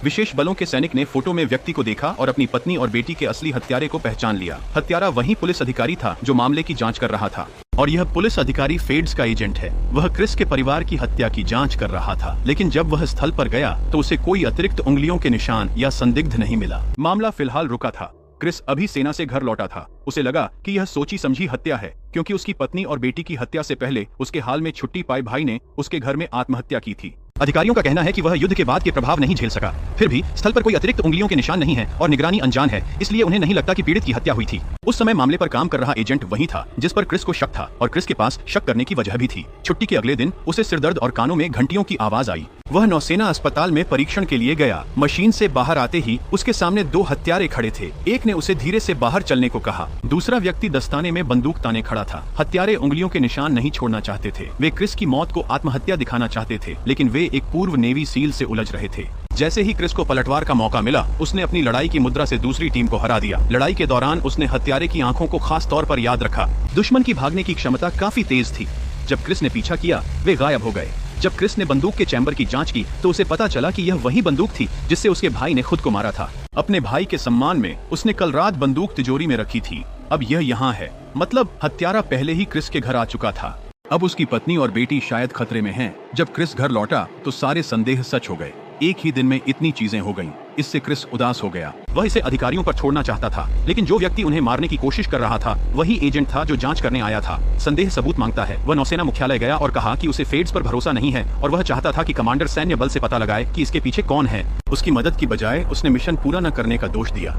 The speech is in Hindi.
विशेष बलों के सैनिक ने फोटो में व्यक्ति को देखा और अपनी पत्नी और बेटी के असली हत्यारे को पहचान लिया। हत्यारा वही पुलिस अधिकारी था जो मामले की जांच कर रहा था और यह पुलिस अधिकारी फेड्स का एजेंट है। वह क्रिस के परिवार की हत्या की जांच कर रहा था, लेकिन जब वह स्थल पर गया तो उसे कोई अतिरिक्त उंगलियों के निशान या संदिग्ध नहीं मिला। मामला फिलहाल रुका था। क्रिस अभी सेना से घर लौटा था। उसे लगा कि यह सोची समझी हत्या है, क्योंकि उसकी पत्नी और बेटी की हत्या से पहले उसके हाल में छुट्टी पाए भाई ने उसके घर में आत्महत्या की थी। अधिकारियों का कहना है कि वह युद्ध के बाद के प्रभाव नहीं झेल सका। फिर भी स्थल पर कोई अतिरिक्त उंगलियों के निशान नहीं है और निगरानी अनजान है, इसलिए उन्हें नहीं लगता कि पीड़ित की हत्या हुई थी। उस समय मामले पर काम कर रहा एजेंट वही था जिस पर क्रिस को शक था और क्रिस के पास शक करने की वजह भी थी। छुट्टी के अगले दिन उसे सिरदर्द और कानों में घंटियों की आवाज आई। वह नौसेना अस्पताल में परीक्षण के लिए गया। मशीन से बाहर आते ही उसके सामने दो हत्यारे खड़े थे। एक ने उसे धीरे से बाहर चलने को कहा, दूसरा व्यक्ति दस्ताने में बंदूक ताने खड़ा था। हत्यारे उंगलियों के निशान नहीं छोड़ना चाहते थे। वे क्रिस की मौत को आत्महत्या दिखाना चाहते थे, लेकिन वे एक पूर्व नेवी सील से उलझ रहे थे। जैसे ही क्रिस को पलटवार का मौका मिला, उसने अपनी लड़ाई की मुद्रा से दूसरी टीम को हरा दिया। लड़ाई के दौरान उसने हत्यारे की आंखों को खास तौर पर याद रखा। दुश्मन की भागने की क्षमता काफी तेज थी। जब क्रिस ने पीछा किया, वे गायब हो गए। जब क्रिस ने बंदूक के चैम्बर की जांच की तो उसे पता चला कि यह वही बंदूक थी जिससे उसके भाई ने खुद को मारा था। अपने भाई के सम्मान में उसने कल रात बंदूक तिजोरी में रखी थी। अब यह यहाँ है, मतलब हत्यारा पहले ही क्रिस के घर आ चुका था। अब उसकी पत्नी और बेटी शायद खतरे में हैं। जब क्रिस घर लौटा तो सारे संदेह सच हो गए। एक ही दिन में इतनी चीजें हो गईं। इससे क्रिस उदास हो गया। वह इसे अधिकारियों पर छोड़ना चाहता था, लेकिन जो व्यक्ति उन्हें मारने की कोशिश कर रहा था वही एजेंट था जो जांच करने आया था। संदेह सबूत मांगता है। वह नौसेना मुख्यालय गया और कहा कि उसे फेड्स पर भरोसा नहीं है और वह चाहता था कि कमांडर सैन्य बल से पता लगाए कि इसके पीछे कौन है। उसकी मदद की बजाय उसने मिशन पूरा न करने का दोष दिया।